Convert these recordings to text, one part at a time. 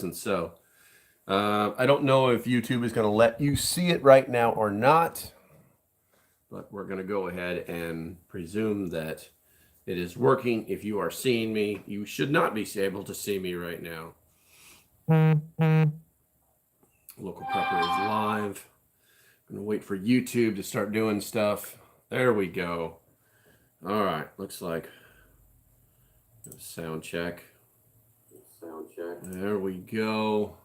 And so I don't know if YouTube is going to let you see it right now or not, but we're going to go ahead and presume that it is working. If you are seeing me, you should not be able to see me right now. Local Prepper is live. I'm going to wait for YouTube to start doing stuff. There we go. All right, looks like sound check. There we go.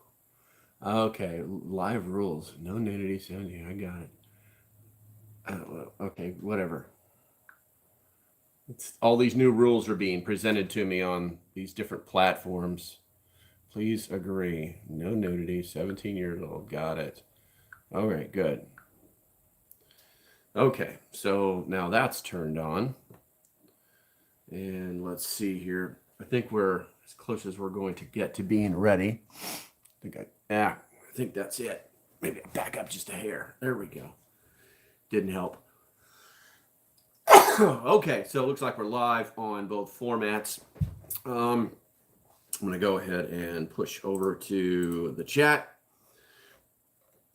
Okay, live rules. No nudity sound. I got it. Okay, whatever. All these new rules are being presented to me on these different platforms. Please agree. No nudity. 17 years old. Got it. All right, good. Okay, so now that's turned on. And let's see here. I think we're as close as we're going to get to being ready. I think that's it. Maybe I'll back up just a hair. There we go. Didn't help. Okay, so it looks like we're live on both formats. I'm going to go ahead and push over to the chat.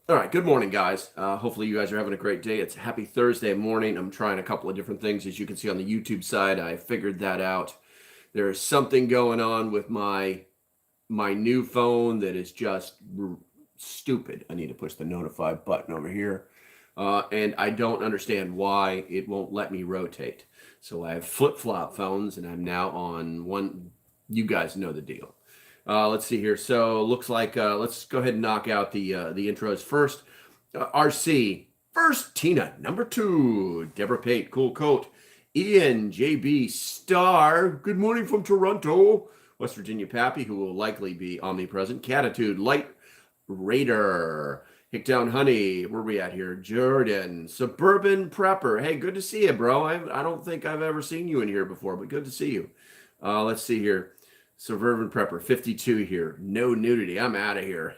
All right, good morning, guys. Hopefully you guys are having a great day. It's a happy Thursday morning. I'm trying a couple of different things. As you can see on the YouTube side, I figured that out. There is something going on with my new phone that is just stupid. I need to push the notify button over here. And I don't understand why it won't let me rotate. So I have flip-flop phones, and I'm now on one. You guys know the deal. Let's see here. So looks like let's go ahead and knock out the intros first. RC first, Tina number 2, Deborah Pate, cool coat, Ian JB Star, good morning from Toronto, West Virginia Pappy, who will likely be omnipresent, Catitude, Light Raider, Hicktown Honey, where are we at here? Jordan, Suburban Prepper. Hey, good to see you, bro. I don't think I've ever seen you in here before, but good to see you. Let's see here. Suburban Prepper, 52 here. No nudity. I'm out of here.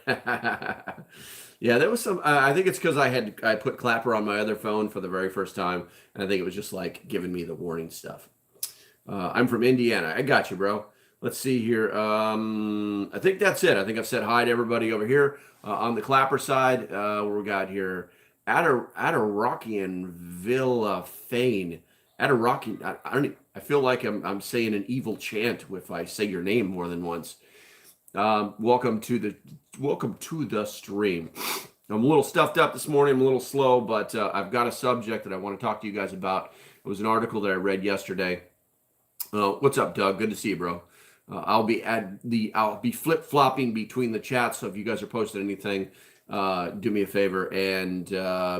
Yeah, there was some. I think it's because I put Clapper on my other phone for the very first time, and I think it was just like giving me the warning stuff. I'm from Indiana. I got you, bro. Let's see here. I think that's it. I think I've said hi to everybody over here on the Clapper side. What we got here? Adarockian Villa Fane. Adarockian. I feel like I'm saying an evil chant if I say your name more than once. Welcome to the stream. I'm a little stuffed up this morning. I'm a little slow, but I've got a subject that I want to talk to you guys about. It was an article that I read yesterday. What's up, Doug? Good to see you, bro. I'll be flip-flopping between the chats, so if you guys are posting anything, do me a favor and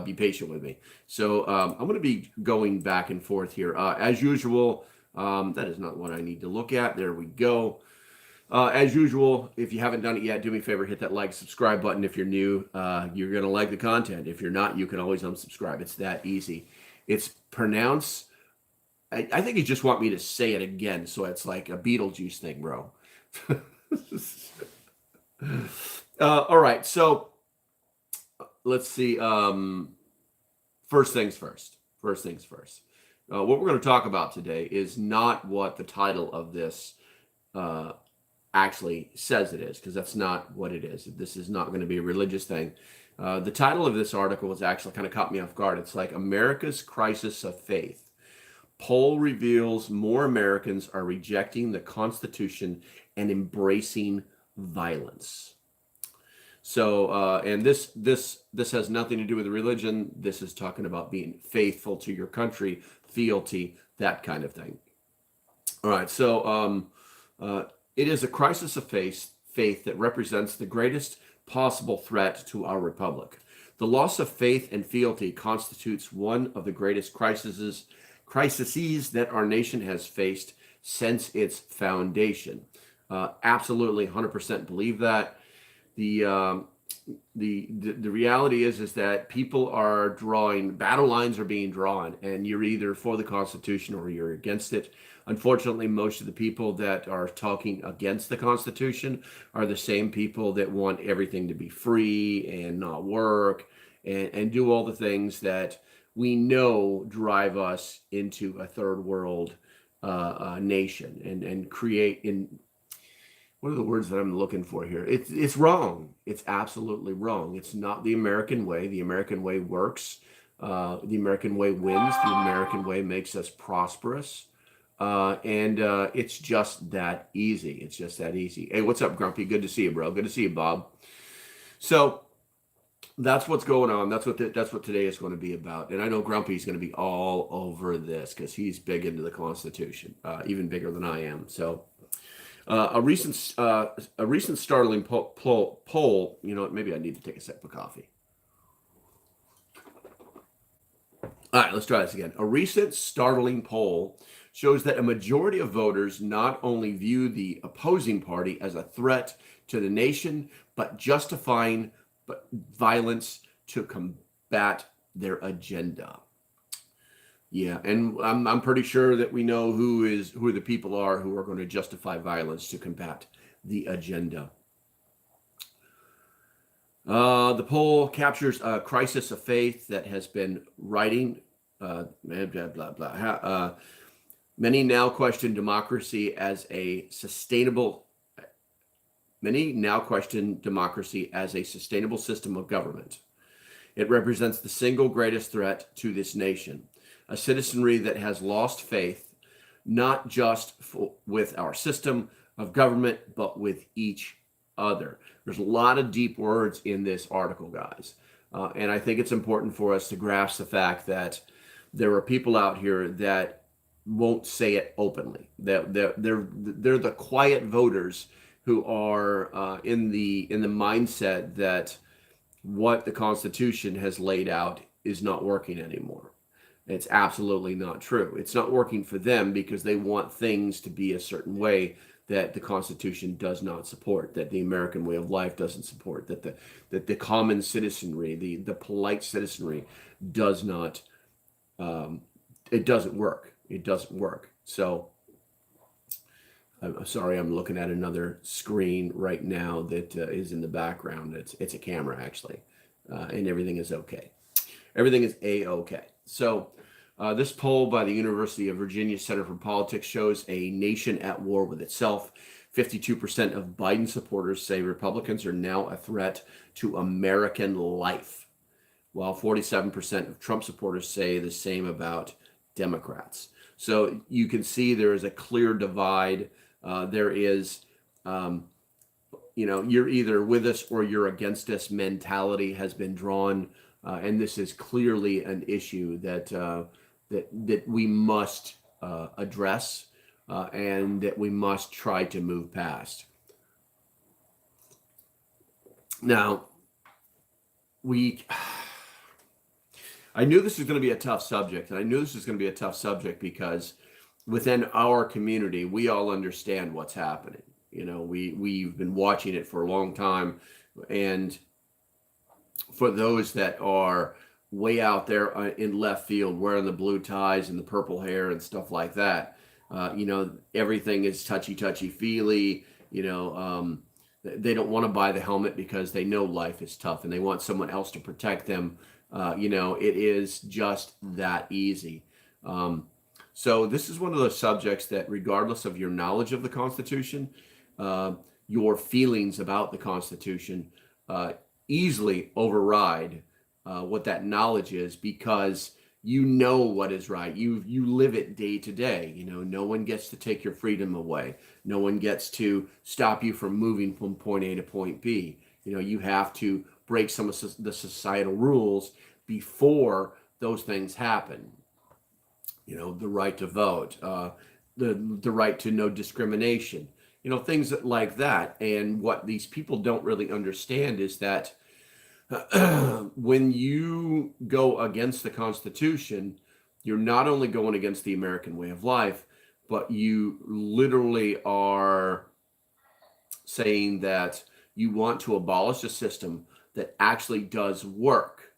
be patient with me. So I'm going to be going back and forth here. As usual, that is not what I need to look at. There we go. As usual, if you haven't done it yet, do me a favor, hit that like, subscribe button. If you're new, you're going to like the content. If you're not, you can always unsubscribe. It's that easy. It's pronounced. I think you just want me to say it again, so it's like a Beetlejuice thing, bro. All right, so let's see. First things first. What we're going to talk about today is not what the title of this actually says it is, because that's not what it is. This is not going to be a religious thing. The title of this article was actually kind of caught me off guard. It's like America's Crisis of Faith. Poll reveals more Americans are rejecting the Constitution and embracing violence. So, and this has nothing to do with religion. This is talking about being faithful to your country, fealty, that kind of thing. All right, so it is a crisis of faith that represents the greatest possible threat to our republic. The loss of faith and fealty constitutes one of the greatest crises that our nation has faced since its foundation. Absolutely, 100% believe that. The reality is that people are battle lines are being drawn, and you're either for the Constitution or you're against it. Unfortunately, most of the people that are talking against the Constitution are the same people that want everything to be free and not work and do all the things that we know drive us into a third world nation and create what are the words that I'm looking for here? It's wrong. It's absolutely wrong. It's not the American way. The American way works. The American way wins. The American way makes us prosperous. And it's just that easy. It's just that easy. Hey, what's up, Grumpy? Good to see you, bro. Good to see you, Bob. So that's what's going on. That's what today is going to be about. And I know Grumpy's going to be all over this because he's big into the Constitution, even bigger than I am. So a recent startling poll. You know what? Maybe I need to take a sip of coffee. All right, let's try this again. A recent startling poll shows that a majority of voters not only view the opposing party as a threat to the nation, but justifying violence to combat their agenda. Yeah, and I'm pretty sure that we know who the people are who are going to justify violence to combat the agenda. The poll captures a crisis of faith that has been writing. Blah blah blah. Many now question democracy as a sustainable. Many now question democracy as a sustainable system of government. It represents the single greatest threat to this nation, a citizenry that has lost faith, not just with our system of government, but with each other. There's a lot of deep words in this article, guys. And I think it's important for us to grasp the fact that there are people out here that won't say it openly. That they're the quiet voters who are in the mindset that what the Constitution has laid out is not working anymore. It's absolutely not true. It's not working for them because they want things to be a certain way that the Constitution does not support, that the American way of life doesn't support, that the common citizenry, the polite citizenry does not, it doesn't work. It doesn't work. So I'm sorry, I'm looking at another screen right now that is in the background. It's a camera, actually, and everything is okay. Everything is A-okay. So this poll by the University of Virginia Center for Politics shows a nation at war with itself. 52% of Biden supporters say Republicans are now a threat to American life, while 47% of Trump supporters say the same about Democrats. So you can see there is a clear divide. There is, you're either with us or you're against us mentality has been drawn. And this is clearly an issue that we must address and that we must try to move past. Now, I knew this was going to be a tough subject, and I knew this was going to be a tough subject because within our community, we all understand what's happening. We've been watching it for a long time, and for those that are way out there in left field, wearing the blue ties and the purple hair and stuff like that, everything is touchy-feely. They don't want to buy the helmet because they know life is tough and they want someone else to protect them. It is just that easy. So this is one of those subjects that, regardless of your knowledge of the Constitution, your feelings about the Constitution easily override what that knowledge is, because you know what is right. You live it day to day. No one gets to take your freedom away. No one gets to stop you from moving from point A to point B. You have to break some of the societal rules before those things happen. The right to vote, the right to no discrimination, things like that. And what these people don't really understand is that when you go against the Constitution, you're not only going against the American way of life, but you literally are saying that you want to abolish a system that actually does work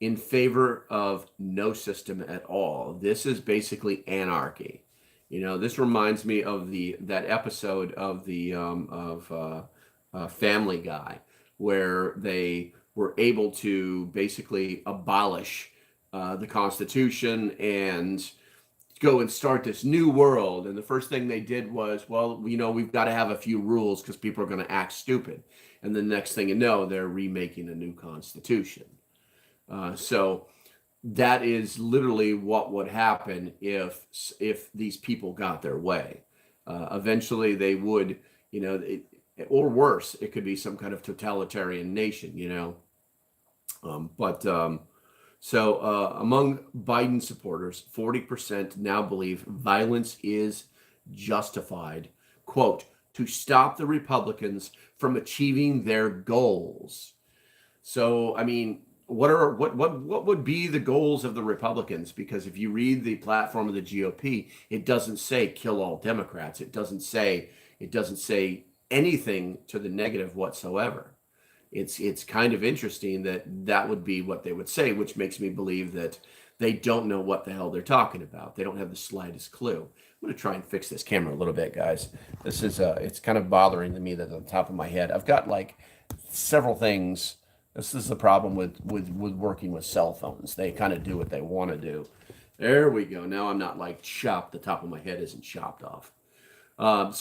in favor of no system at all. This is basically anarchy. This reminds me of that episode of the Family Guy, where they were able to basically abolish the Constitution and go and start this new world. And the first thing they did was, well, we've got to have a few rules because people are going to act stupid. And the next thing you know, they're remaking a new constitution. So that is literally what would happen if these people got their way. Eventually, they would, or worse, it could be some kind of totalitarian nation, So among Biden supporters, 40% now believe violence is justified, quote, to stop the Republicans from achieving their goals. So, I mean, what would be the goals of the Republicans? Because if you read the platform of the GOP, it doesn't say kill all Democrats. It doesn't say anything to the negative whatsoever. It's kind of interesting that would be what they would say, which makes me believe that they don't know what the hell they're talking about. They don't have the slightest clue. I'm going to try and fix this camera a little bit, guys. This is it's kind of bothering me that on the top of my head. I've got like several things. This is the problem with working with cell phones. They kind of do what they want to do. There we go. Now I'm not like chopped. The top of my head isn't chopped off. That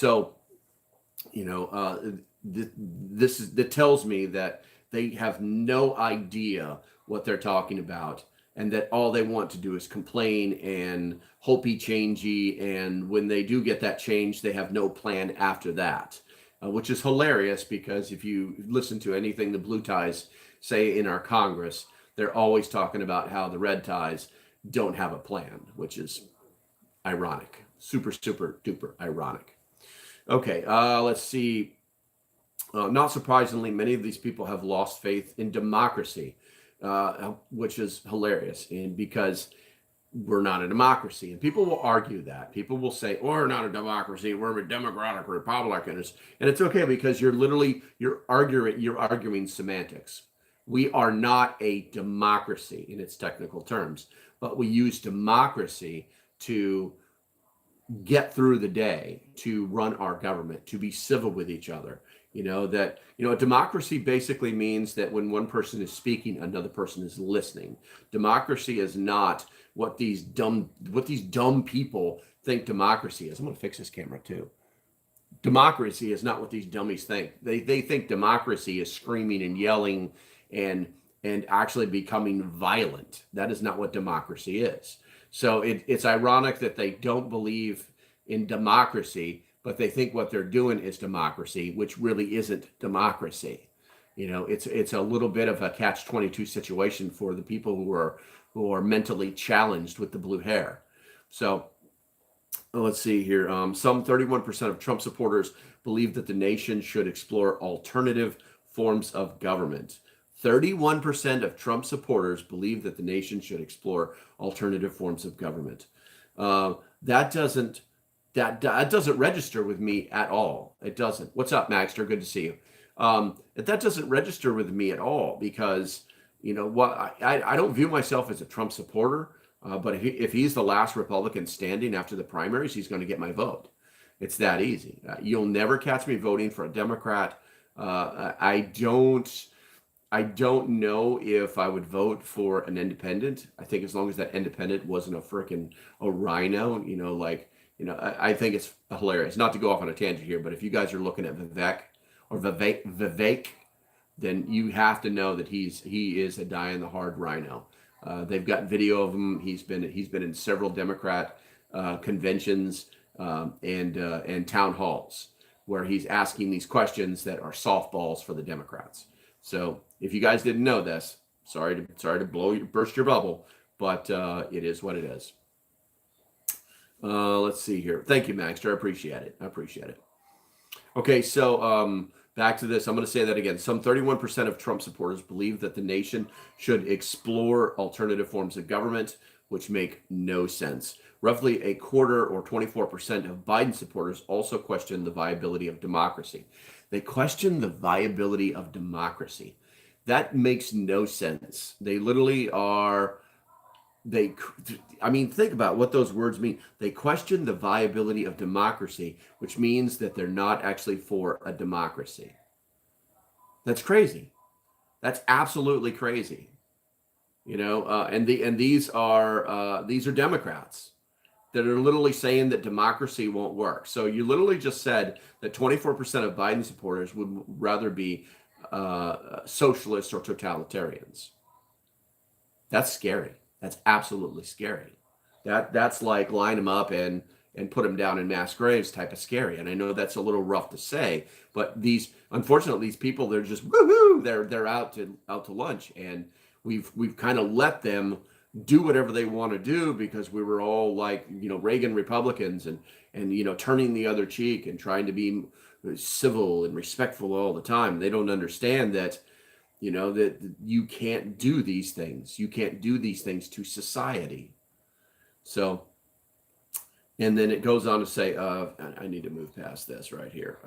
tells me that they have no idea what they're talking about, and that all they want to do is complain and hopey changey. And when they do get that change, they have no plan after that, which is hilarious because if you listen to anything the blue ties say in our Congress, they're always talking about how the red ties don't have a plan, which is ironic, super, super duper ironic. Okay, let's see. Not surprisingly, many of these people have lost faith in democracy, which is hilarious, and because we're not a democracy. And people will argue that. People will say, oh, we're not a democracy, we're a democratic republic. And it's okay because you're arguing semantics. We are not a democracy in its technical terms, but we use democracy to get through the day, to run our government, to be civil with each other. A democracy basically means that when one person is speaking, another person is listening. Democracy is not what these dumb people think democracy is. I'm going to fix this camera too. Democracy is not what these dummies think. They think democracy is screaming and yelling and actually becoming violent. That is not what democracy is. So it's ironic that they don't believe in democracy, but they think what they're doing is democracy, which really isn't democracy. It's a little bit of a catch-22 situation for the people who are mentally challenged with the blue hair. So let's see here. Some 31% of Trump supporters believe that the nation should explore alternative forms of government. 31% of Trump supporters believe that the nation should explore alternative forms of government. That doesn't register with me at all. It doesn't. What's up, Maxter? Good to see you. That doesn't register with me at all because I don't view myself as a Trump supporter. But if he's the last Republican standing after the primaries, he's going to get my vote. It's that easy. You'll never catch me voting for a Democrat. I don't know if I would vote for an independent. I think as long as that independent wasn't a rhino, I think it's hilarious. Not to go off on a tangent here, but if you guys are looking at Vivek, then you have to know that he is a die-in-the-hard rhino. They've got video of him. He's been in several Democrat conventions and town halls where he's asking these questions that are softballs for the Democrats. So if you guys didn't know this, sorry to burst your bubble, but it is what it is. Let's see here. Thank you, Maxter. I appreciate it. Okay, so back to this. I'm going to say that again. Some 31% of Trump supporters believe that the nation should explore alternative forms of government, which make no sense. Roughly a quarter, or 24%, of Biden supporters also question the viability of democracy. They question the viability of democracy. That makes no sense. They literally are... think about what those words mean. They question the viability of democracy, which means that they're not actually for a democracy. That's crazy. That's absolutely crazy. And these are Democrats. that are literally saying that democracy won't work. So you literally just said that 24% of Biden supporters would rather be socialists or totalitarians. That's scary. That's absolutely scary. That's like line them up and put them down in mass graves type of scary. And I know that's a little rough to say, but unfortunately these people, they're just woohoo, they're out to lunch, and we've kind of let them do whatever they want to do because we were all like, Reagan Republicans and turning the other cheek and trying to be civil and respectful all the time. They don't understand that that you can't do these things. You can't do these things to society. So, and then it goes on to say, I need to move past this right here.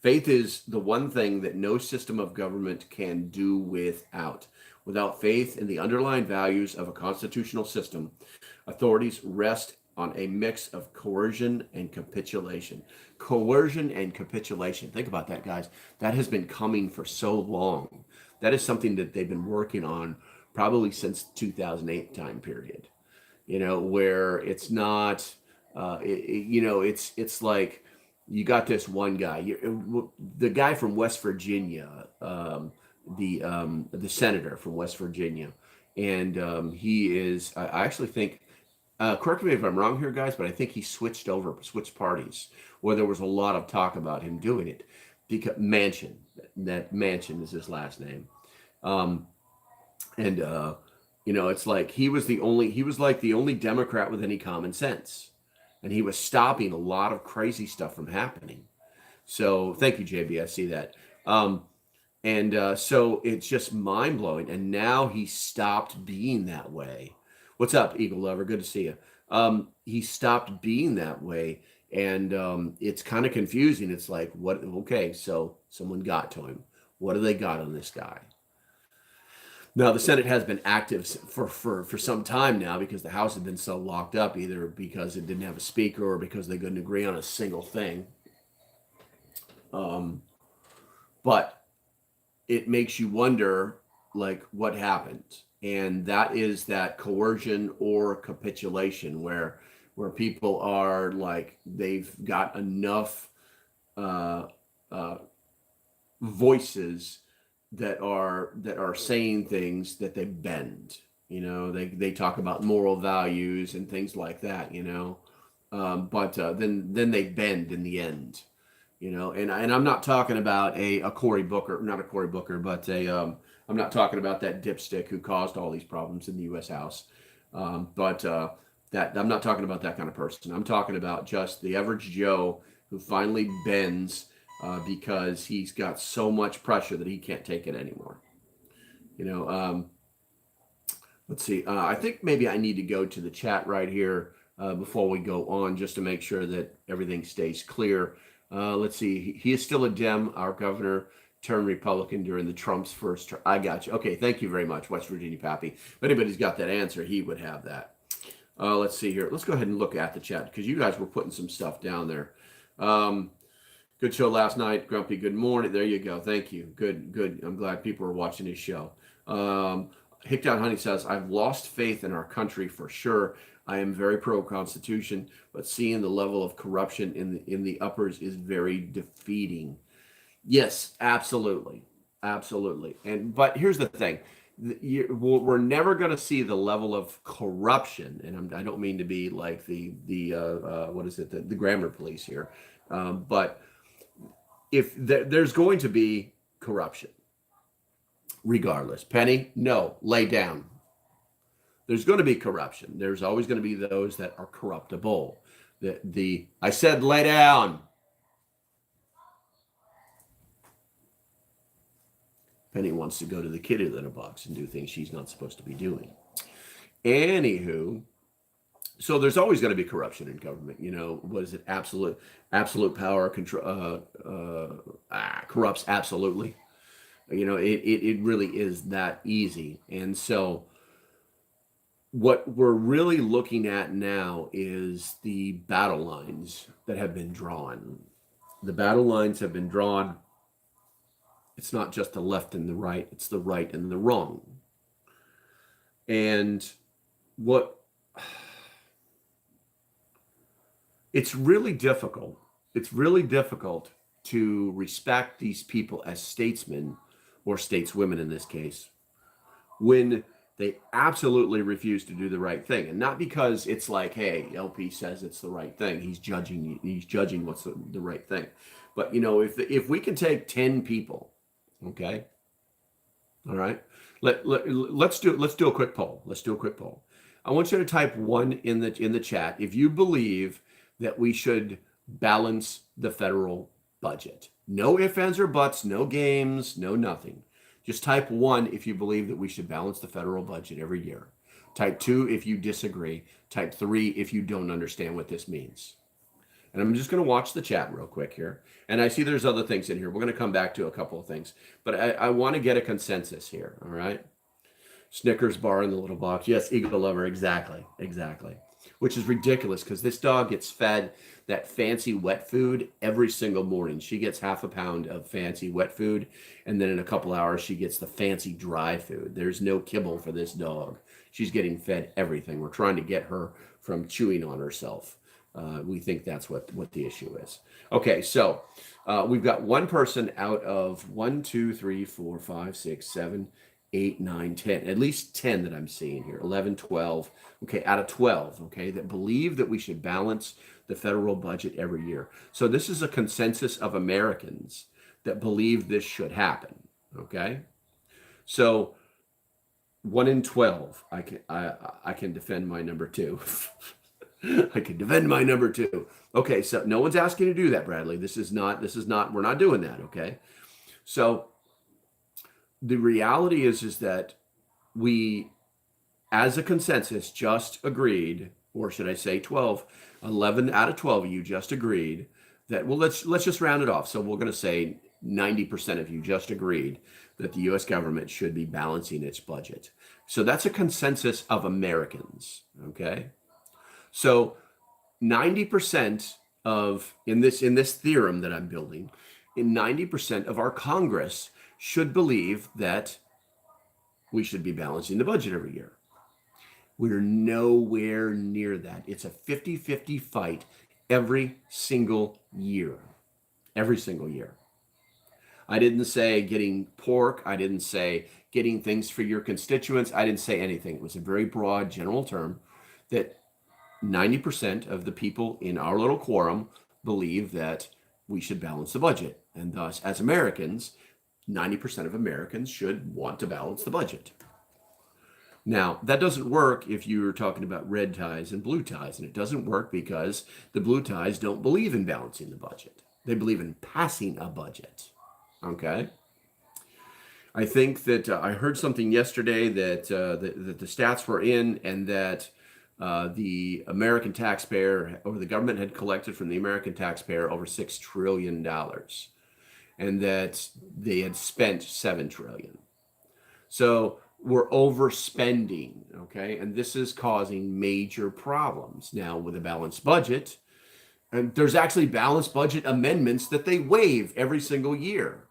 Faith is the one thing that no system of government can do without. Without faith in the underlying values of a constitutional system, authorities rest on a mix of coercion and capitulation. Coercion and capitulation. Think about that, guys. That has been coming for so long. That is something that they've been working on probably since 2008 time period. Where it's not, it's like you got this one guy, the guy from West Virginia, the senator from West Virginia, and he is, I actually think, correct me if I'm wrong here, guys, but I think he switched parties, where there was a lot of talk about him doing it. Because Manchin, that Manchin is his last name, it's like he was like the only Democrat with any common sense, and he was stopping a lot of crazy stuff from happening. So thank you, JB. I see that. So it's just mind blowing. And now he stopped being that way. What's up, Eagle Lover? Good to see you. He stopped being that way, and it's kind of confusing. It's like, what? Okay, so someone got to him. What do they got on this guy? Now, the Senate has been active for some time now because the House had been so locked up, either because it didn't have a speaker or because they couldn't agree on a single thing. But it makes you wonder, like, what happened. And that is that coercion or capitulation where people are like, they've got enough voices that are saying things that they bend. They talk about moral values and things like that, but then they bend in the end, and I'm not talking about a Cory Booker, not a Cory Booker, but I'm not talking about that dipstick who caused all these problems in the U.S. House. That I'm not talking about that kind of person. I'm talking about just the average Joe who finally bends because he's got so much pressure that he can't take it anymore. Let's see. I think maybe I need to go to the chat right here before we go on, just to make sure that everything stays clear. Let's see. He is still a Dem. Our governor turned Republican during the Trump's first term. I got you. Okay, thank you very much, West Virginia Pappy. If anybody's got that answer, he would have that. Let's see here. Let's go ahead and look at the chat because you guys were putting some stuff down there. Good show last night, Grumpy. Good morning. There you go. Thank you. Good. I'm glad people are watching his show. Hickdown Honey says, I've lost faith in our country for sure. I am very pro-Constitution, but seeing the level of corruption in the uppers is very defeating. Yes, absolutely. But here's the thing. We're never going to see the level of corruption, and I don't mean to be like the grammar police here, but if there's going to be corruption, regardless. Penny, no, lay down. There's going to be corruption. There's always going to be those that are corruptible. I said lay down. Penny wants to go to the kitty litter box and do things she's not supposed to be doing. Anywho, so there's always going to be corruption in government. What is it? Absolute power control corrupts absolutely. It really is that easy. And so what we're really looking at now is the battle lines that have been drawn. The battle lines have been drawn. It's not just the left and the right, it's the right and the wrong. And what It's really difficult. It's really difficult to respect these people as statesmen or stateswomen in this case when they absolutely refuse to do the right thing. And not because it's like, hey, LP says it's the right thing. He's judging what's the right thing. But you know, if we can take 10 people, okay, all right, let's do a quick poll. Let's do a quick poll. I want you to type one in the chat if you believe that we should balance the federal budget. No ifs, ands, or buts, no games, no nothing. Just type one if you believe that we should balance the federal budget every year. Type two if you disagree. Type three if you don't understand what this means. And I'm just going to watch the chat real quick here. And I see there's other things in here. We're going to come back to a couple of things. But I want to get a consensus here, all right? Snickers bar in the little box. Yes, Eagle Lover, exactly, exactly. Which is ridiculous because this dog gets fed that fancy wet food every single morning. She gets half a pound of fancy wet food, and then in a couple hours, she gets the fancy dry food. There's no kibble for this dog. She's getting fed everything. We're trying to get her from chewing on herself. We think that's what the issue is. Okay, so we've got one person out of 1, 2, 3, 4, 5, 6, 7, 8, 9, 10, at least 10 that I'm seeing here, 11, 12, okay, out of 12, okay, that believe that we should balance the federal budget every year. So this is a consensus of Americans that believe this should happen, okay? So 1 in 12, I can defend my number 2. I can defend my number 2. Okay, so no one's asking you to do that, Bradley. This is not, we're not doing that, okay? So the reality is that we, as a consensus, just agreed, or should I say 12, 11 out of 12 of you just agreed that, well, let's just round it off. So we're going to say 90% of you just agreed that the U.S. government should be balancing its budget. So that's a consensus of Americans, okay? So 90% of, in this theorem that I'm building, in 90% of our Congress should believe that we should be balancing the budget every year. We're nowhere near that. It's a 50-50 fight every single year. Every single year. I didn't say getting pork. I didn't say getting things for your constituents. I didn't say anything. It was a very broad general term that 90% of the people in our little quorum believe that we should balance the budget. And thus, as Americans, 90% of Americans should want to balance the budget. Now, that doesn't work if you're talking about red ties and blue ties, and it doesn't work because the blue ties don't believe in balancing the budget. They believe in passing a budget, okay? I think that I heard something yesterday that the stats were in, and that the American taxpayer, or the government had collected from the American taxpayer over $6 trillion, and that they had spent $7 trillion. So we're overspending, okay? And this is causing major problems. Now, with a balanced budget, and there's actually balanced budget amendments that they waive every single year.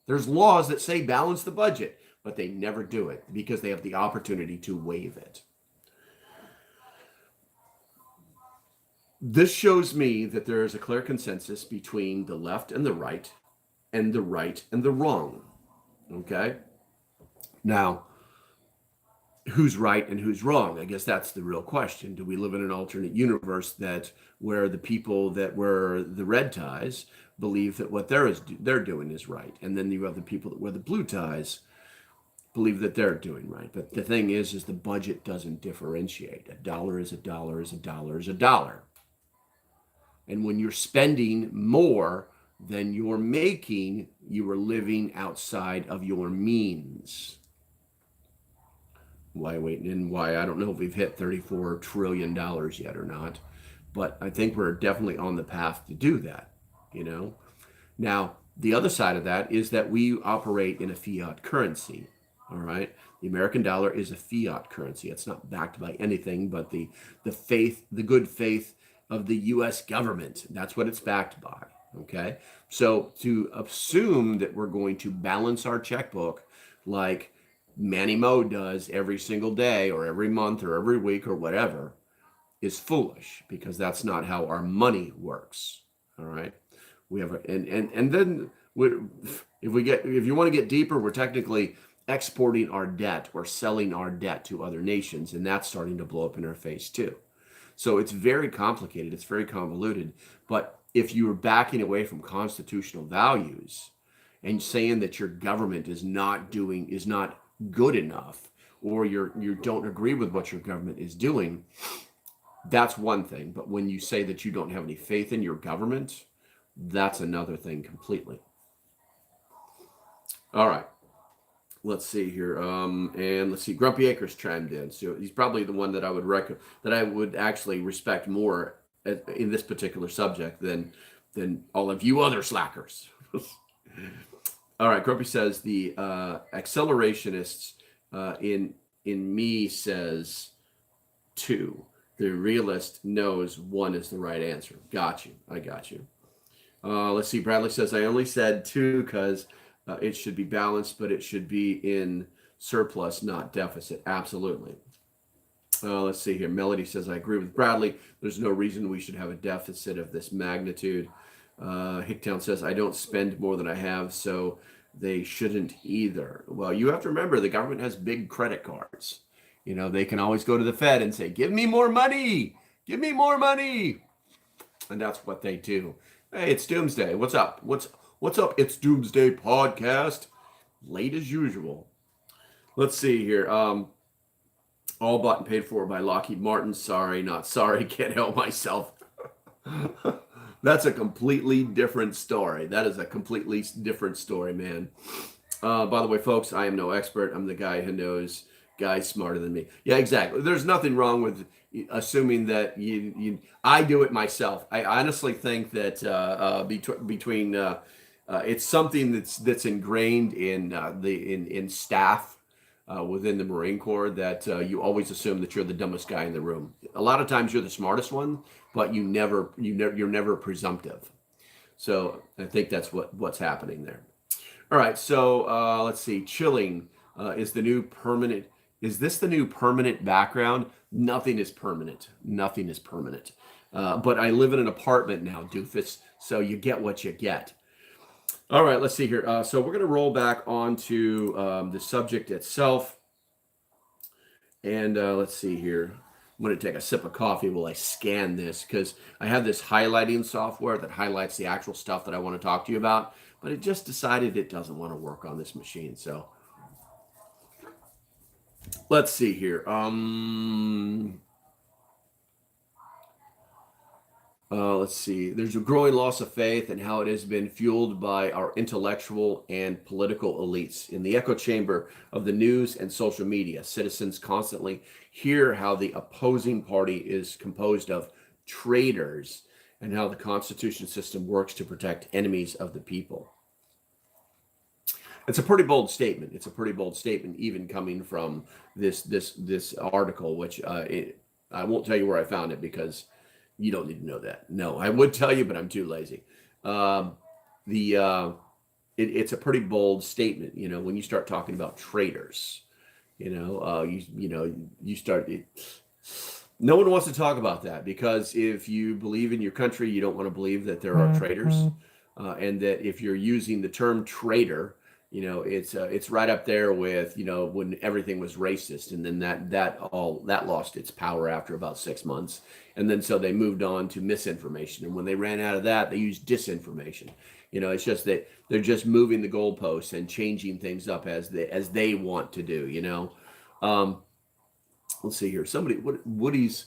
There's laws that say balance the budget, but they never do it because they have the opportunity to waive it. This shows me that there is a clear consensus between the left and the right and the wrong, okay? Now, who's right and who's wrong? I guess that's the real question. Do we live in an alternate universe where the people that were the red ties believe that what they're doing is right, and then you have the people that wear the blue ties believe that they're doing right? But the thing is the budget doesn't differentiate. A dollar is a dollar is a dollar is a dollar. And when you're spending more than you're making, you are living outside of your means. Why I don't know if we've hit $34 trillion yet or not, but I think we're definitely on the path to do that, you know? Now, the other side of that is that we operate in a fiat currency, all right? The American dollar is a fiat currency. It's not backed by anything but the good faith of the U.S. government. That's what it's backed by, okay? So to assume that we're going to balance our checkbook like Manny Mo does every single day or every month or every week or whatever, is foolish, because that's not how our money works. All right. We have and then if you want to get deeper, we're technically exporting our debt or selling our debt to other nations, and that's starting to blow up in our face too. So it's very complicated, it's very convoluted. But if you are backing away from constitutional values and saying that your government is not good enough, or you don't agree with what your government is doing, that's one thing. But when you say that you don't have any faith in your government, that's another thing completely. All right. Let's see here. And let's see. Grumpy Acres chimed in. So he's probably the one that I would actually respect more in this particular subject than all of you other slackers. All right. Grumpy says the accelerationists in me says 2. The realist knows 1 is the right answer. Got you. I got you. Let's see. Bradley says I only said 2 because it should be balanced, but it should be in surplus, not deficit. Absolutely. Let's see here. Melody says, I agree with Bradley. There's no reason we should have a deficit of this magnitude. Hicktown says, I don't spend more than I have, so they shouldn't either. Well, you have to remember the government has big credit cards. You know, they can always go to the Fed and say, give me more money. Give me more money. And that's what they do. Hey, it's Doomsday. What's up? What's up? It's Doomsday Podcast. Late as usual. Let's see here. All bought and paid for by Lockheed Martin. Sorry, not sorry. Can't help myself. That's a completely different story. That is a completely different story, man. By the way, folks, I am no expert. I'm the guy who knows guys smarter than me. Yeah, exactly. There's nothing wrong with assuming that I do it myself. I honestly think that between it's something that's ingrained in staff within the Marine Corps, that you always assume that you're the dumbest guy in the room. A lot of times you're the smartest one, but you're never presumptive. So I think that's what's happening there. All right, so let's see. Chilling is the new permanent. Is this the new permanent background? Nothing is permanent. Nothing is permanent. But I live in an apartment now, doofus. So you get what you get. All right, let's see here. So we're going to roll back onto the subject itself. And let's see here. I'm going to take a sip of coffee while I scan this, because I have this highlighting software that highlights the actual stuff that I want to talk to you about. But it just decided it doesn't want to work on this machine. So let's see here. Let's see. There's a growing loss of faith and how it has been fueled by our intellectual and political elites. In the echo chamber of the news and social media, citizens constantly hear how the opposing party is composed of traitors and how the Constitution system works to protect enemies of the people. It's a pretty bold statement. It's a pretty bold statement, even coming from this article, which I won't tell you where I found it, because you don't need to know that. No, I would tell you, but I'm too lazy. It's a pretty bold statement. You know, when you start talking about traitors, you start. No one wants to talk about that, because if you believe in your country, you don't want to believe that there are traitors, and that if you're using the term traitor, it's right up there with, when everything was racist, and then that lost its power after about 6 months. And then so they moved on to misinformation. And when they ran out of that, they used disinformation. It's just that they're just moving the goalposts and changing things up as they want to do, Let's see here. Somebody, Woody's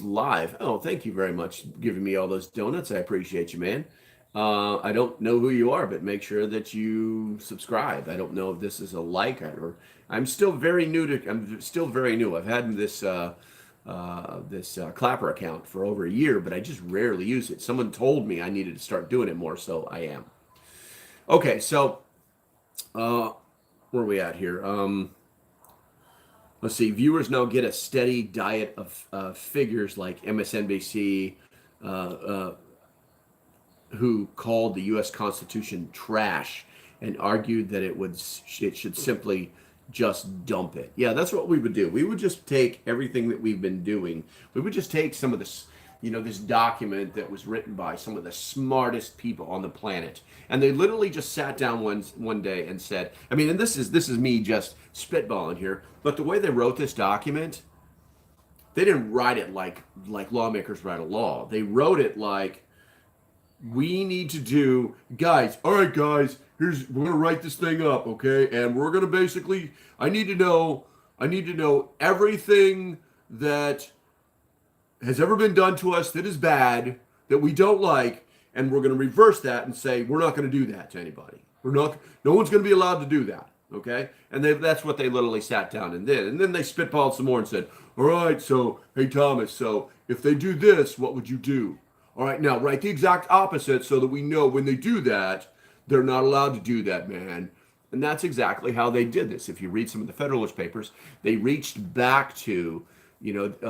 live. Oh, thank you very much for giving me all those donuts. I appreciate you, man. I don't know who you are, but make sure that you subscribe. I don't know if this is a like, or I'm still very new. I've had this Clapper account for over a year, but I just rarely use it. Someone told me I needed to start doing it more, so I am. Okay, so where are we at here? Let's see. Viewers now get a steady diet of figures like MSNBC, who called the U.S. Constitution trash and argued that it should simply just dump it. Yeah, that's what we would do. We would just take everything that we've been doing. We would just take some of this, this document that was written by some of the smartest people on the planet, and they literally just sat down one day and said, I mean, and this is me just spitballing here, but the way they wrote this document, they didn't write it like lawmakers write a law. They wrote it like, we need to do, guys, all right, guys, we're gonna write this thing up, okay? And we're gonna basically, I need to know everything that has ever been done to us that is bad, that we don't like, and we're gonna reverse that and say, we're not gonna do that to anybody. No one's gonna be allowed to do that, okay? And that's what they literally sat down and did. And then they spitballed some more and said, all right, so, hey, Thomas, so if they do this, what would you do? All right, now write the exact opposite so that we know when they do that, they're not allowed to do that, man. And that's exactly how they did this. If you read some of the Federalist Papers, they reached back to,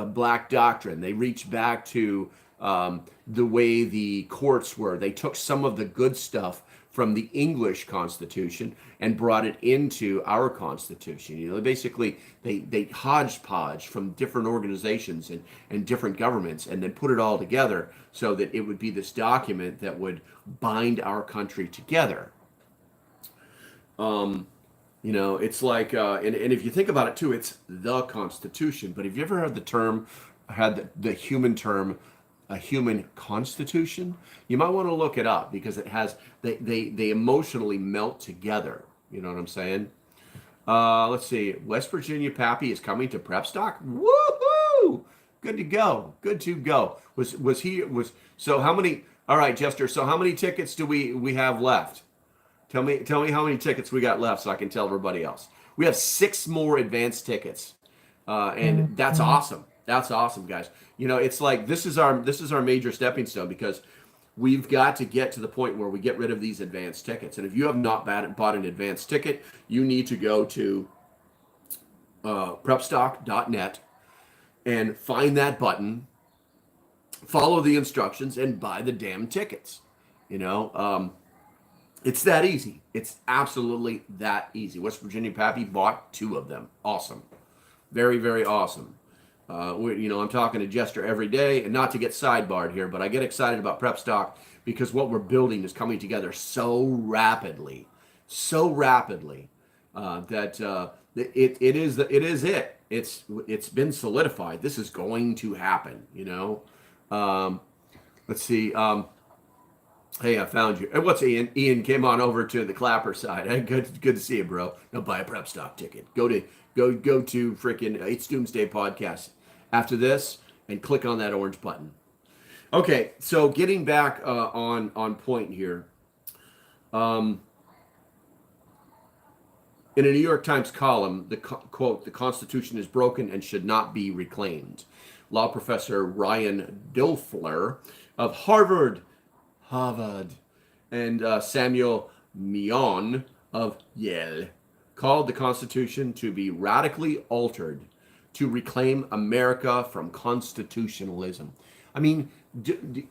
black doctrine. They reached back to the way the courts were. They took some of the good stuff from the English Constitution and brought it into our Constitution. Basically they hodgepodge from different organizations and different governments, and then put it all together so that it would be this document that would bind our country together. It's like, and if you think about it too, it's the Constitution. But have you ever had the human term, a human constitution? You might want to look it up, because it has, they emotionally melt together. You know what I'm saying? Let's see. West Virginia Pappy is coming to PrepStock. Woohoo! Good to go. Good to go. So how many? All right, Jester. So how many tickets do we have left? Tell me how many tickets we got left so I can tell everybody else. We have 6 more advanced tickets, and that's awesome. That's awesome, guys. It's like this is our major stepping stone, because we've got to get to the point where we get rid of these advanced tickets. And if you have not bought an advanced ticket, you need to go to PrepStock.net and find that button, follow the instructions, and buy the damn tickets. It's that easy. It's absolutely that easy. West Virginia Pappy bought 2 of them. Awesome. Very, very awesome. I'm talking to Jester every day, and not to get sidebarred here, but I get excited about PrepStock because what we're building is coming together so rapidly that it is it. It's been solidified. This is going to happen. Let's see. Hey, I found you. And what's Ian? Ian came on over to the Clapper side. Hey, good to see you, bro. Now buy a PrepStock ticket. Go to freaking It's Doomsday Podcast after this and click on that orange button. Okay, so getting back on point here. In a New York Times column, quote, "The Constitution is broken and should not be reclaimed." Law professor Ryan Dilfler of Harvard, and Samuel Mion of Yale called the Constitution to be radically altered to reclaim America from constitutionalism. I mean,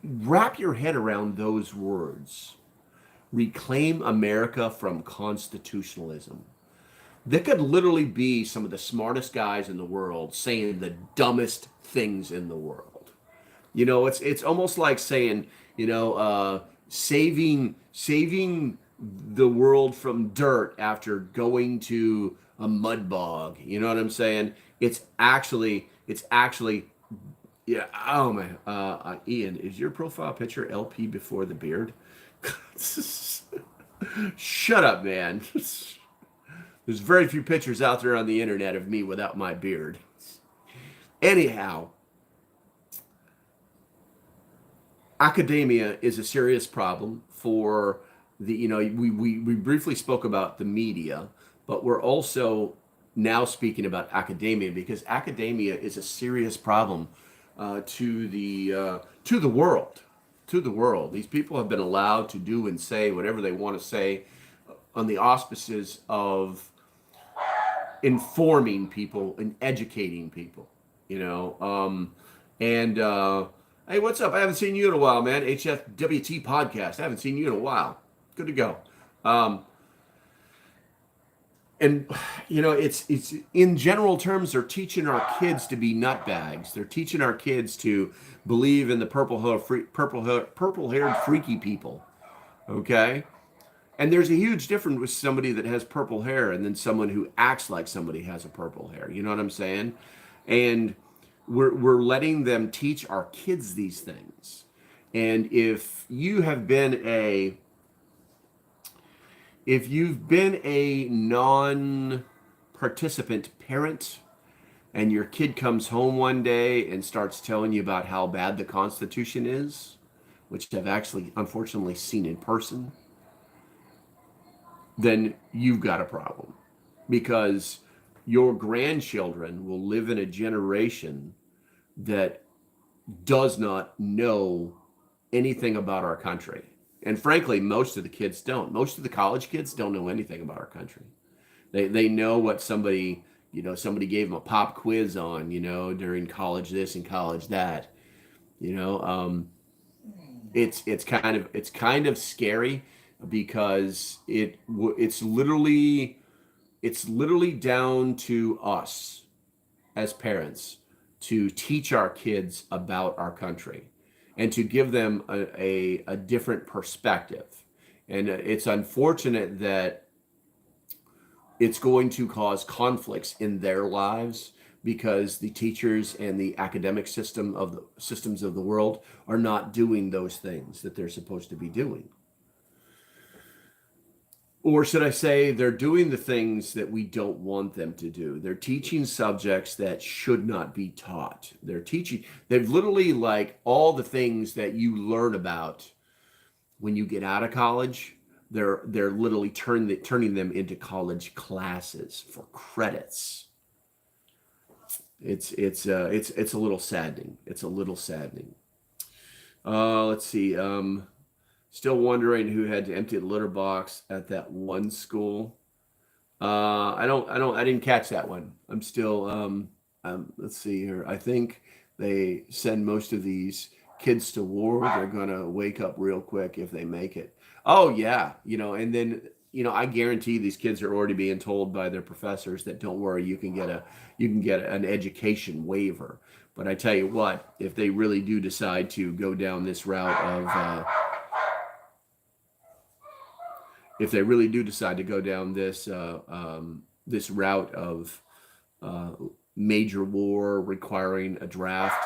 wrap your head around those words. Reclaim America from constitutionalism. They could literally be some of the smartest guys in the world saying the dumbest things in the world. It's almost like saying, saving the world from dirt after going to a mud bog. You know what I'm saying? It's actually, yeah. Oh man, Ian, is your profile picture LP before the beard? Shut up, man. There's very few pictures out there on the internet of me without my beard. Anyhow, academia is a serious problem for the, we briefly spoke about the media, but we're also now speaking about academia, because academia is a serious problem to the world. These people have been allowed to do and say whatever they want to say on the auspices of informing people and educating people, hey, what's up? I haven't seen you in a while, man. HFWT podcast. I haven't seen you in a while. Good to go. and it's in general terms, they're teaching our kids to be nutbags. They're teaching our kids to believe in the purple haired freaky people. Okay. And there's a huge difference with somebody that has purple hair and then someone who acts like somebody has a purple hair. You know what I'm saying? And we're letting them teach our kids these things. And if you've been a non-participant parent and your kid comes home one day and starts telling you about how bad the Constitution is, which I've actually unfortunately seen in person, then you've got a problem, because your grandchildren will live in a generation that does not know anything about our country. And frankly, most of the kids don't. Most of the college kids don't know anything about our country. They know what somebody gave them a pop quiz on, during college this and college that. It's kind of scary, because it's literally down to us as parents to teach our kids about our country and to give them a different perspective. And it's unfortunate that it's going to cause conflicts in their lives, because the teachers and the academic systems of the world are not doing those things that they're supposed to be doing. Or should I say, they're doing the things that we don't want them to do. They're teaching subjects that should not be taught. They've literally, like, all the things that you learn about when you get out of college, they're literally turning them into college classes for credits. It's a little saddening. It's a little saddening. Let's see. Still wondering who had to empty the litter box at that one school. I didn't catch that one. I'm still, let's see here. I think they send most of these kids to war. They're gonna wake up real quick if they make it. Oh yeah, and then I guarantee these kids are already being told by their professors that, don't worry, you can get an education waiver. But I tell you what, if they really do decide to go down this route of this route of major war requiring a draft,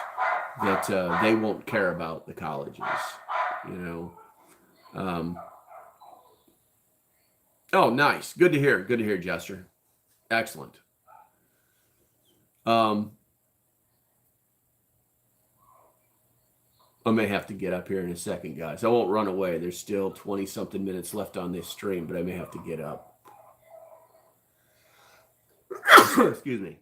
that they won't care about the colleges. Oh, nice. Good to hear. Good to hear, Jester. Excellent. I may have to get up here in a second, guys. I won't run away. There's still 20-something minutes left on this stream, but I may have to get up. Excuse me.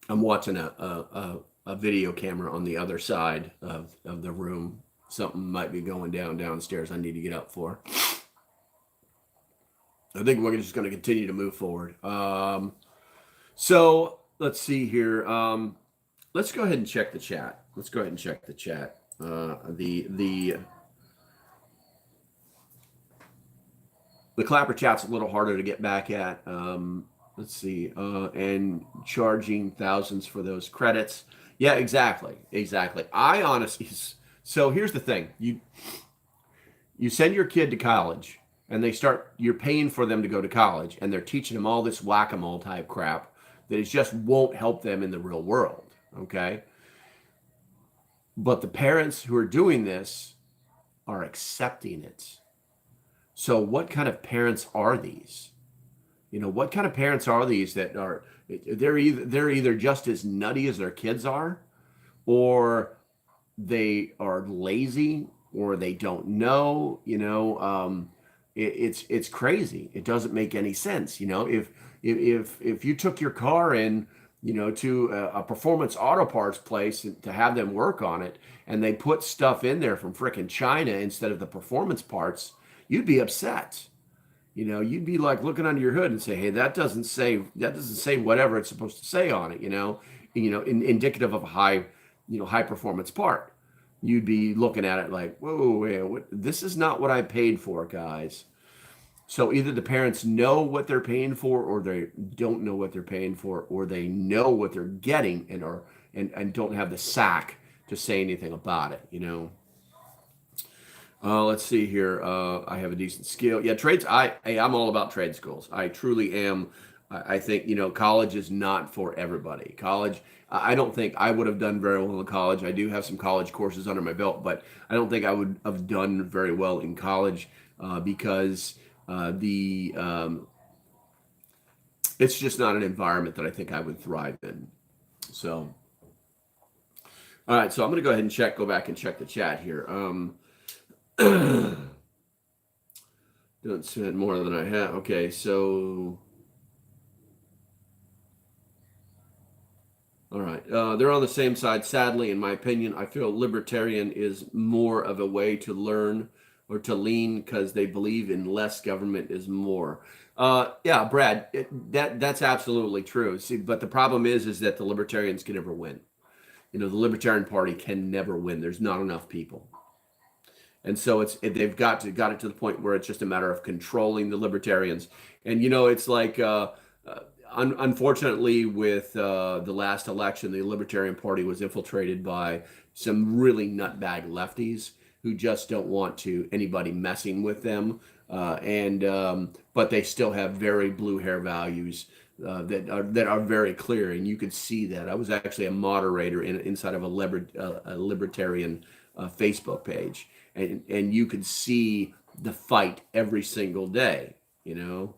I'm watching a video camera on the other side of the room. Something might be going downstairs I need to get up for. I think we're just going to continue to move forward. So let's see here. Let's go ahead and check the chat. The Clapper chat's a little harder to get back at. Let's see. And charging thousands for those credits. Yeah, exactly. I honestly. So here's the thing. You send your kid to college, and you're paying for them to go to college, and they're teaching them all this whack-a-mole type crap that it just won't help them in the real world. Okay. But the parents who are doing this are accepting it. So what kind of parents are these? What kind of parents are these that they're either just as nutty as their kids are, or they are lazy, or they don't know. It's crazy. It doesn't make any sense. If you took your car in, to a performance auto parts place to have them work on it, and they put stuff in there from frickin' China instead of the performance parts, you'd be upset. You'd be like looking under your hood and say, hey, that doesn't say whatever it's supposed to say on it, indicative of a high performance part. You'd be looking at it like, whoa, this is not what I paid for, guys. So either the parents know what they're paying for, or they don't know what they're paying for, or they know what they're getting and don't have the sack to say anything about it, you know. Let's see here. I have a decent skill. Yeah, trades. I'm all about trade schools. I truly am. I think, you know, college is not for everybody. College. I don't think I would have done very well in college. I do have some college courses under my belt, but I don't think I would have done very well in college because the it's just not an environment that I think I would thrive in. So, all right. So I'm going to go ahead and go back and check the chat here. Don't spend more than I have. Okay, so all right, they're on the same side. Sadly, in my opinion, I feel libertarian is more of a way to learn or to lean because they believe in less government is more. Yeah, Brad, that's absolutely true. See, but the problem is that the libertarians can never win. You know, the Libertarian Party can never win. There's not enough people. And so they've got it to the point where it's just a matter of controlling the libertarians. And you know, it's like unfortunately with the last election, the Libertarian Party was infiltrated by some really nutbag lefties who just don't want anybody messing with them. But they still have very blue hair values that are very clear, and you could see that. I was actually a moderator inside of a libertarian Facebook page. And you could see the fight every single day, you know.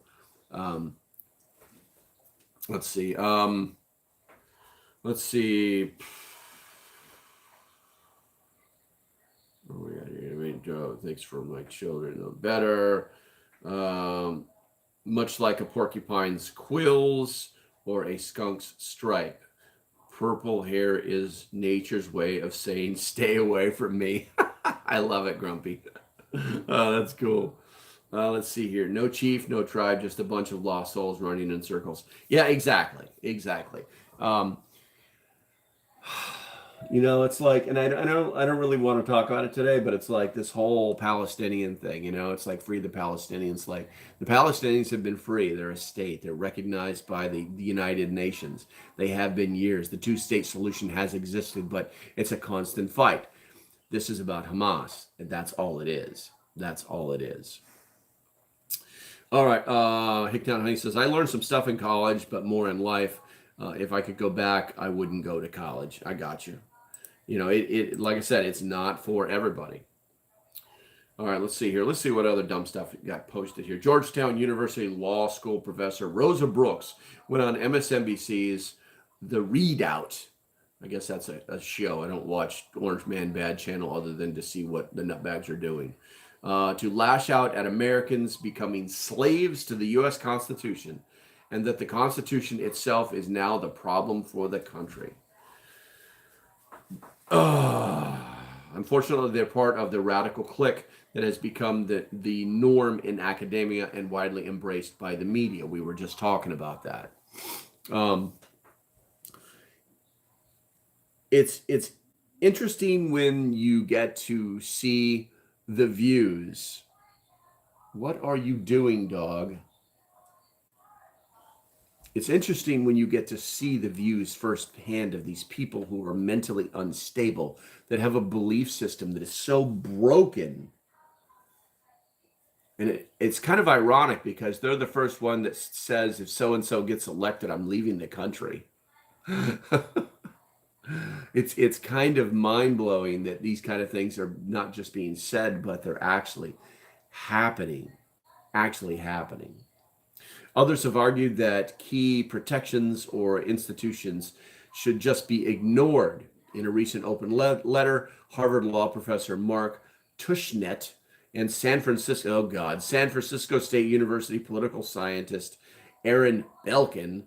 Let's see. Let's see. Oh, we got here. Joe, thanks for my children know better. Much like a porcupine's quills or a skunk's stripe, purple hair is nature's way of saying, "Stay away from me." I love it, Grumpy. Oh, that's cool. Let's see here. No chief, no tribe, just a bunch of lost souls running in circles. Yeah, exactly. Exactly. You know, it's like, and I don't really want to talk about it today, but it's like this whole Palestinian thing, you know, it's like free the Palestinians. Like the Palestinians have been free. They're a state. They're recognized by the United Nations. They have been years. The two-state solution has existed, but it's a constant fight. This is about Hamas, and that's all it is. That's all it is. All right. Hicktown Honey says, I learned some stuff in college, but more in life. If I could go back, I wouldn't go to college. I got you. You know, it like I said, it's not for everybody. All right, let's see here. Let's see what other dumb stuff got posted here. Georgetown University Law School professor Rosa Brooks went on MSNBC's The Readout. I guess that's a show. I don't watch Orange Man Bad channel other than to see what the nutbags are doing. To lash out at Americans becoming slaves to the U.S. Constitution, and that the Constitution itself is now the problem for the country. Unfortunately, they're part of the radical clique that has become the norm in academia and widely embraced by the media. We were just talking about that. It's interesting when you get to see the views. What are you doing, dog? It's interesting when you get to see the views firsthand of these people who are mentally unstable, that have a belief system that is so broken. And it's kind of ironic because they're the first one that says, if so-and-so gets elected, I'm leaving the country. It's kind of mind-blowing that these kind of things are not just being said, but they're actually happening. Others have argued that key protections or institutions should just be ignored. In a recent open letter, Harvard law professor Mark Tushnet and San Francisco State University political scientist Aaron Belkin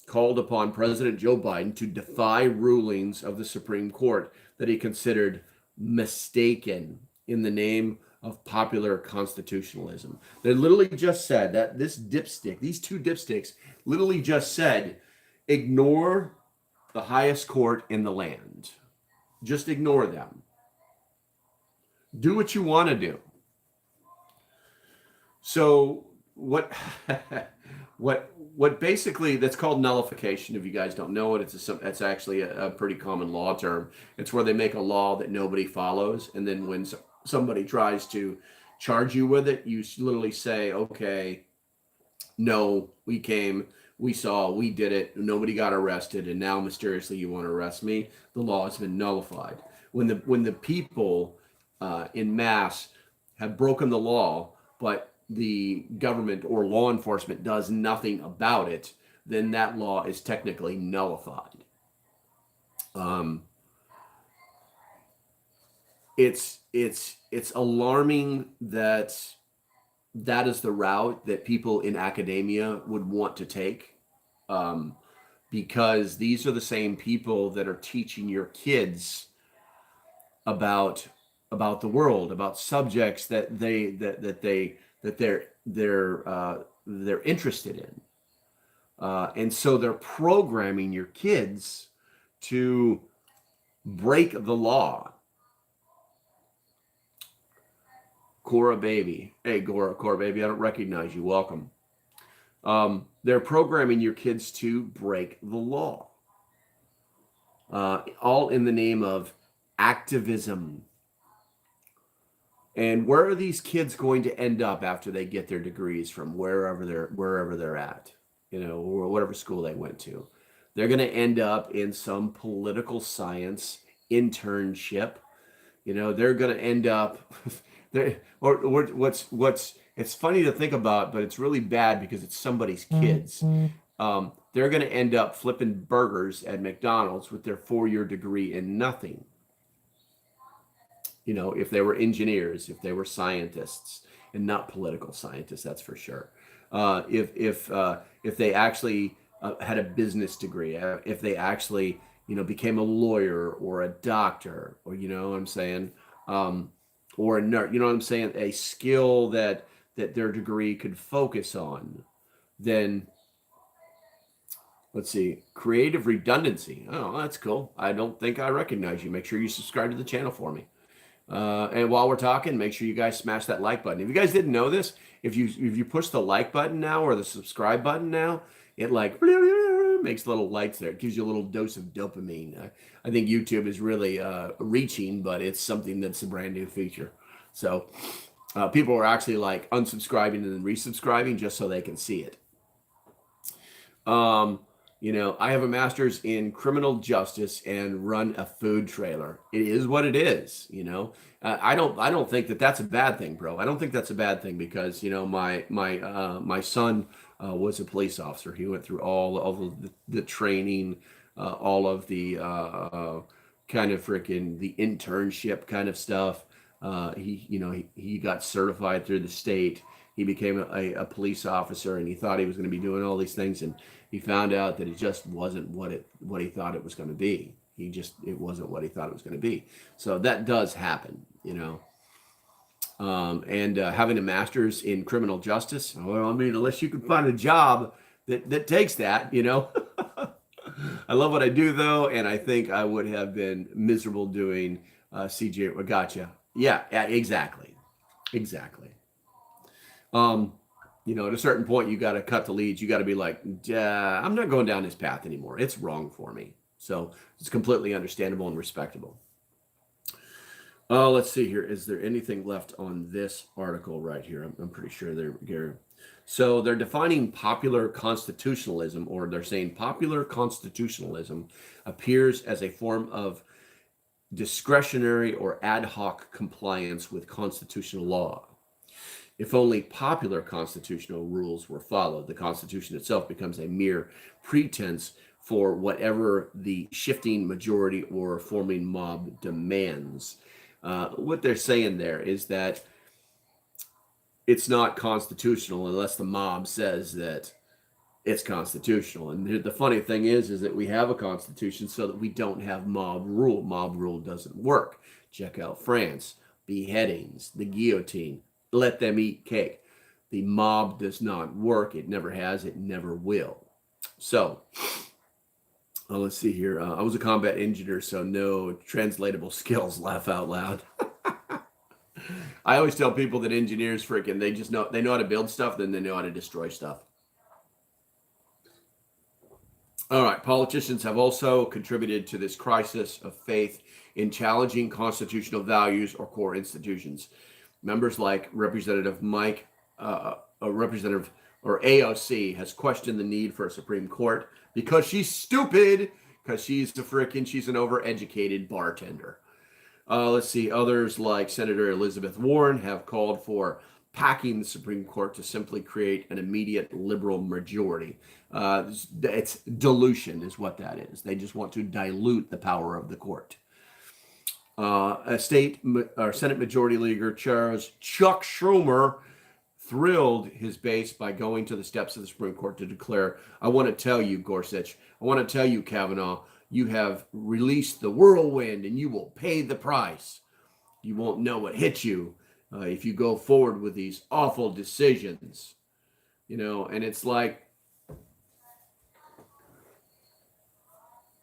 called upon President Joe Biden to defy rulings of the Supreme Court that he considered mistaken in the name of popular constitutionalism. They literally just said that these two dipsticks literally just said, ignore the highest court in the land. Just ignore them. Do what you want to do. So what what basically that's called nullification. If you guys don't know it, it's actually a pretty common law term. It's where they make a law that nobody follows, and then when somebody tries to charge you with it, you literally say, okay, no, we came, we saw, we did it, nobody got arrested, and now mysteriously you want to arrest me. The law has been nullified. When the people in mass have broken the law, but the government or law enforcement does nothing about it, then that law is technically nullified. It's alarming that that is the route that people in academia would want to take, because these are the same people that are teaching your kids about the world, about subjects that they're interested in, and so they're programming your kids to break the law. Cora Baby. Hey, Cora Baby, I don't recognize you. Welcome. They're programming your kids to break the law, all in the name of activism. And where are these kids going to end up after they get their degrees from wherever they're at, or whatever school they went to? They're going to end up in some political science internship. They're going to end up or what's it's funny to think about, but it's really bad because it's somebody's kids. They're going to end up flipping burgers at McDonald's with their 4-year degree in nothing. If they were engineers, if they were scientists, and not political scientists, that's for sure. If they actually had a business degree, if they actually became a lawyer or a doctor, or what I'm saying, or a nurse, what I'm saying, a skill that their degree could focus on, then let's see, creative redundancy. Oh, that's cool. I don't think I recognize you. Make sure you subscribe to the channel for me. And while we're talking, make sure you guys smash that like button. If you guys didn't know this, if you push the like button now or the subscribe button now, it makes little lights there. It gives you a little dose of dopamine. I think YouTube is really reaching, but it's something that's a brand new feature. So people are actually unsubscribing and then resubscribing just so they can see it. I have a master's in criminal justice and run a food trailer. It is what it is. I don't think that that's a bad thing, bro. I don't think that's a bad thing because my son was a police officer. He went through all of the training, all of the kind of the internship kind of stuff. He got certified through the state. He became a police officer, and he thought he was going to be doing all these things, and he found out that it just wasn't what he thought it was going to be. It wasn't what he thought it was going to be. So that does happen, and having a master's in criminal justice, well, I mean, unless you can find a job that takes that, I love what I do though, and I think I would have been miserable doing CJ. Gotcha. Yeah, exactly. At a certain point, you got to cut the leads. You got to be like, I'm not going down this path anymore. It's wrong for me. So it's completely understandable and respectable. Let's see here. Is there anything left on this article right here? I'm pretty sure they're. So they're defining popular constitutionalism, or they're saying popular constitutionalism appears as a form of discretionary or ad hoc compliance with constitutional law. If only popular constitutional rules were followed, the Constitution itself becomes a mere pretense for whatever the shifting majority or forming mob demands. What they're saying there is that it's not constitutional unless the mob says that it's constitutional. And the funny thing is that we have a constitution so that we don't have mob rule. Mob rule doesn't work. Check out France, beheadings, the guillotine. Let them eat cake. The mob does not work. It never has. It never will. So, let's see here. I was a combat engineer, so no translatable skills. Laugh out loud. I always tell people that engineers freaking they know how to build stuff, then they know how to destroy stuff. All right, politicians have also contributed to this crisis of faith in challenging constitutional values or core institutions. Members like Representative Mike, Representative or AOC has questioned the need for a Supreme Court because she's stupid, because she's an overeducated bartender. Let's see, others like Senator Elizabeth Warren have called for packing the Supreme Court to simply create an immediate liberal majority. It's dilution is what that is. They just want to dilute the power of the court. Senate Majority Leader Chuck Schumer thrilled his base by going to the steps of the Supreme Court to declare, I want to tell you, Gorsuch, I want to tell you, Kavanaugh, you have released the whirlwind and you will pay the price. You won't know what hit you if you go forward with these awful decisions. And it's like,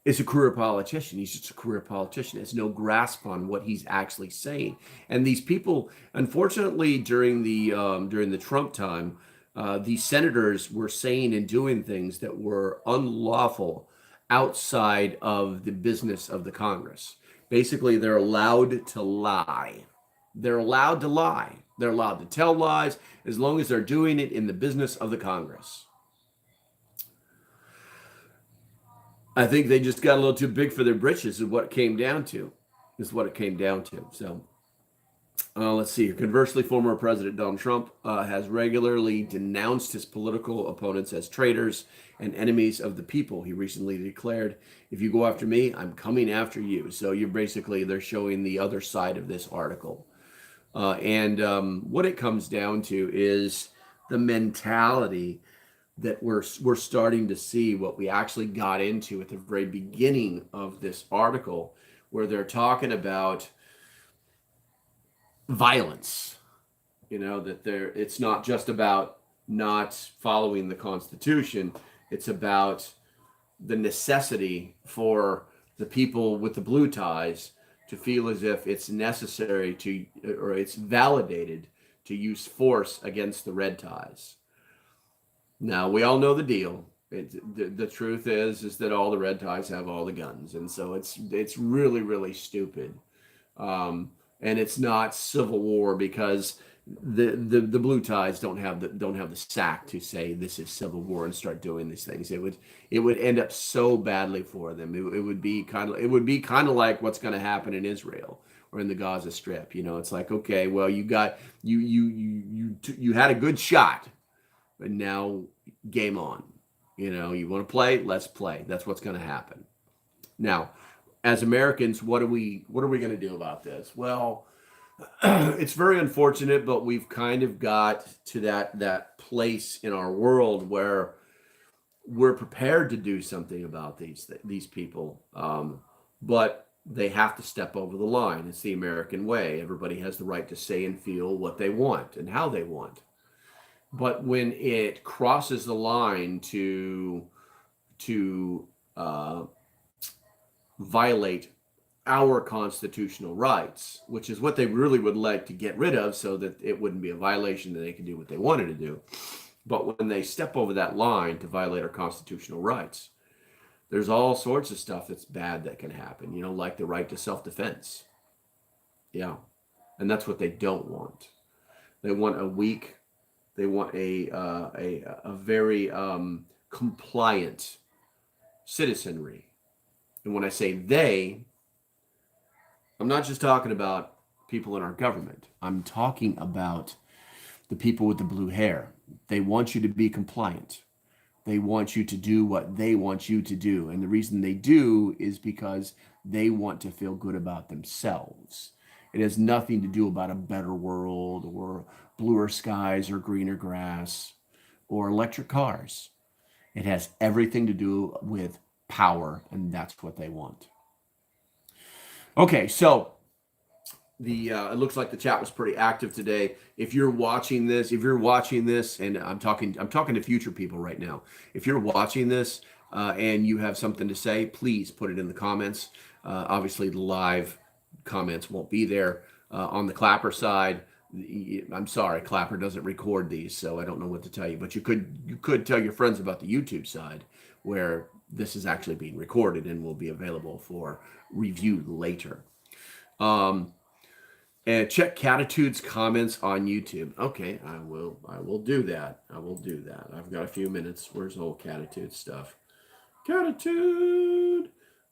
is a career politician. He's just a career politician. Has no grasp on what he's actually saying. And these people, unfortunately, during the Trump time, these senators were saying and doing things that were unlawful outside of the business of the Congress. Basically, they're allowed to lie. They're allowed to lie. They're allowed to tell lies as long as they're doing it in the business of the Congress. I think they just got a little too big for their britches is what it came down to. So let's see. Conversely, former President Donald Trump has regularly denounced his political opponents as traitors and enemies of the people. He recently declared, if you go after me, I'm coming after you. So they're showing the other side of this article. And what it comes down to is the mentality that we're starting to see what we actually got into at the very beginning of this article, where they're talking about violence. It's not just about not following the Constitution. It's about the necessity for the people with the blue ties to feel as if it's necessary or it's validated to use force against the red ties. Now, we all know the deal. The truth is that all the red ties have all the guns. And so it's really, really stupid. And it's not civil war because the blue ties don't have the sack to say this is civil war and start doing these things. It would end up so badly for them. It would be kind of like what's going to happen in Israel or in the Gaza Strip. It's like, okay, well, you had a good shot, but now game on. You want to play? Let's play. That's what's going to happen. Now, as Americans, what are we going to do about this? Well, it's very unfortunate, but we've kind of got to that place in our world where we're prepared to do something about these people, but they have to step over the line. It's the American way. Everybody has the right to say and feel what they want and how they want. But when it crosses the line to violate our constitutional rights, which is what they really would like to get rid of so that it wouldn't be a violation, that they could do what they wanted to do. But when they step over that line to violate our constitutional rights, there's all sorts of stuff that's bad that can happen, like the right to self-defense. Yeah. And that's what they don't want. They want a weak, they want a very compliant citizenry. And when I say they, I'm not just talking about people in our government. I'm talking about the people with the blue hair. They want you to be compliant. They want you to do what they want you to do. And the reason they do is because they want to feel good about themselves. It has nothing to do about a better world or bluer skies or greener grass or electric cars. It has everything to do with power, and that's what they want. Okay, so it looks like the chat was pretty active today. If you're watching this, and I'm talking to future people right now. If you're watching this and you have something to say, please put it in the comments. Obviously, the live comments won't be there on the Clapper side. I'm sorry, Clapper doesn't record these, so I don't know what to tell you. But you could tell your friends about the YouTube side, where this is actually being recorded and will be available for review later. And check Catitude's comments on YouTube. Okay, I will do that. I will do that. I've got a few minutes. Where's the whole Catitude stuff? Catitude.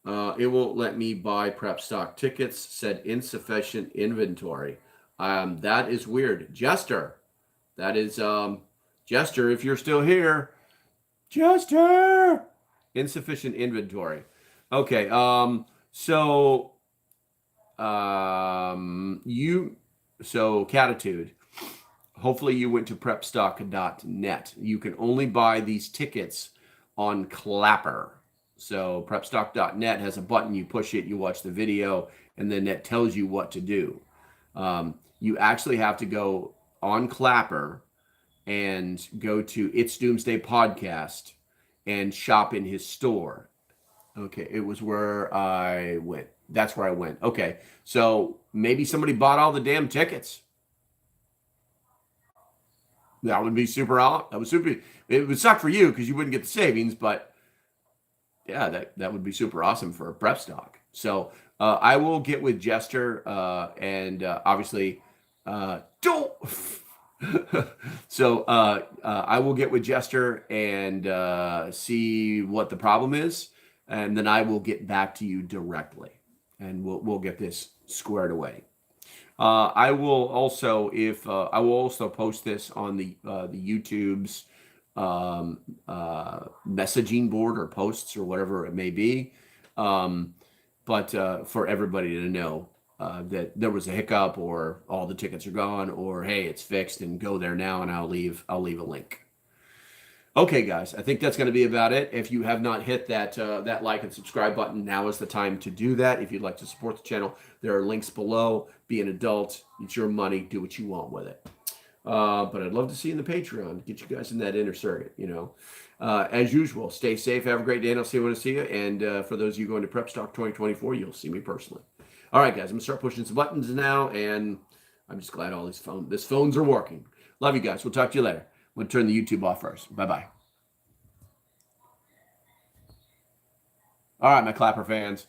It won't let me buy PrepStock tickets. Said insufficient inventory. That is weird. Jester. That is Jester. If you're still here, Jester. Insufficient inventory. Okay. So Catitude. Hopefully you went to PrepStock.net. You can only buy these tickets on Clapper. So PrepStock.net has a button. You push it, you watch the video, and then it tells you what to do. You actually have to go on Clapper and go to It's Doomsday Podcast and shop in his store. Okay, it was where I went. That's where I went. Okay, so maybe somebody bought all the damn tickets. That would be super out. That was super. It would suck for you because you wouldn't get the savings, but yeah, that would be super awesome for PrepStock. So I will get with Jester and obviously don't. So I will get with Jester and see what the problem is, and then I will get back to you directly, and we'll get this squared away. I will also post this on the YouTube's messaging board or posts or whatever it may be. But for everybody to know that there was a hiccup or all the tickets are gone or hey, it's fixed and go there now, and I'll leave a link. Okay, guys, I think that's going to be about it. If you have not hit that like and subscribe button, now is the time to do that. If you'd like to support the channel, there are links below. Be an adult. It's your money. Do what you want with it. But I'd love to see you in the Patreon. Get you guys in that inner circuit, As usual, stay safe. Have a great day, and I'll see you when I see you. And for those of you going to PrepStock 2024, you'll see me personally. All right, guys, I'm going to start pushing some buttons now, and I'm just glad all these phones are working. Love you guys. We'll talk to you later. I'm going to turn the YouTube off first. Bye-bye. All right, my Clapper fans.